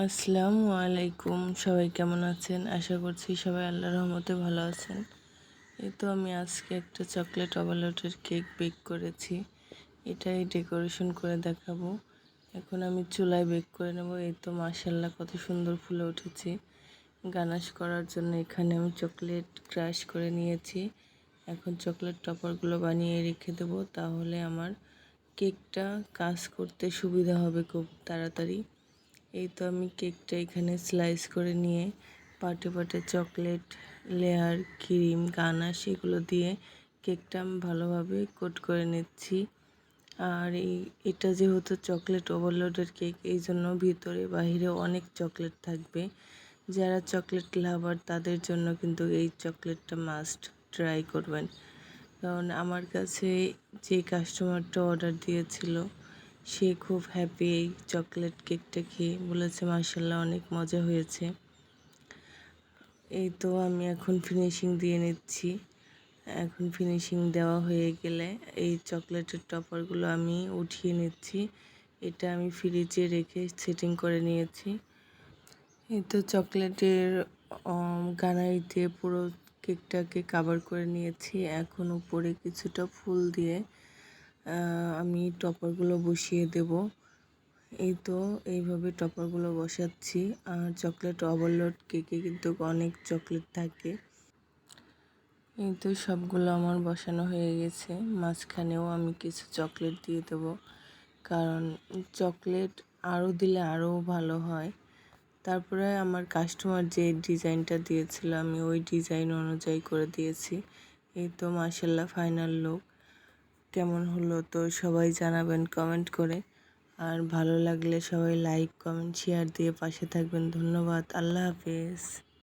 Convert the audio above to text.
আসসালামু আলাইকুম। সবাই কেমন আছেন? আশা করছি সবাই আল্লাহর রহমতে ভালো আছেন। এই তো আমি আজকে একটা চকলেট ওভারলোডের কেক বেক করেছি। এটাই ডেকোরেশন করে দেখাবো। এখন আমি চুলায় বেক করে নেব। এই তো মাশাআল্লাহ কত সুন্দর ফুলে উঠেছে। গানাশ করার জন্য এখানে আমি চকলেট ক্রাশ করে নিয়েছি। এখন চকলেট টপারগুলো বানিয়ে রেখে দেবো, তাহলে আমার কেকটা কাজ করতে সুবিধা হবে খুব তাড়াতাড়ি। এই তো আমি কেকটা এখানে স্লাইস করে নিয়ে পাটে পাটে চকলেট লেয়ার, ক্রিম, গানাশ এগুলো দিয়ে কেকটা আমি ভালোভাবে কোট করে নিচ্ছি। আর এটা যেহেতু চকলেট ওভারলোডের কেক, এই জন্য ভিতরে বাহিরে অনেক চকলেট থাকবে। যারা চকলেট লাভার তাদের জন্য কিন্তু এই চকলেটটা মাস্ট ট্রাই করবেন। কারণ আমার কাছে যে কাস্টমারটা অর্ডার দিয়েছিল সে খুব হ্যাপি এই চকলেট কেকটা খেয়ে, বলেছে মাশাআল্লাহ অনেক মজা হয়েছে। এই তো আমি এখন ফিনিশিং দিয়ে নিচ্ছি। এখন ফিনিশিং দেওয়া হয়ে গেলে এই চকলেটের টপারগুলো আমি উঠিয়ে নিচ্ছি। এটা আমি ফ্রিজে রেখে সেটিং করে নিয়েছি। এই তো চকলেটের গানাই দিয়ে পুরো কেকটাকে কাভার করে নিয়েছি। এখন উপরে কিছুটা ফুল দিয়ে আমি টপারগুলো বসিয়ে দেব। এই তো এইভাবে টপারগুলো বসাচ্ছি। আর চকলেট ওভারলোড কেকে কিন্তু অনেক চকলেট থাকে। এই তো সবগুলো আমার বসানো হয়ে গেছে। মাঝখানেও আমি কিছু চকলেট দিয়ে দেবো, কারণ চকলেট আরও দিলে আরও ভালো হয়। তারপরে আমার কাস্টমার যে ডিজাইনটা দিয়েছিল আমি ওই ডিজাইন অনুযায়ী করে দিয়েছি। এই তো মাশাআল্লাহ ফাইনাল লুক কেমন হলো তো সবাই জানাবেন কমেন্ট করে। আর ভালো লাগলে সবাই লাইক, কমেন্ট, শেয়ার দিয়ে পাশে থাকবেন। ধন্যবাদ। আল্লাহ হাফেজ।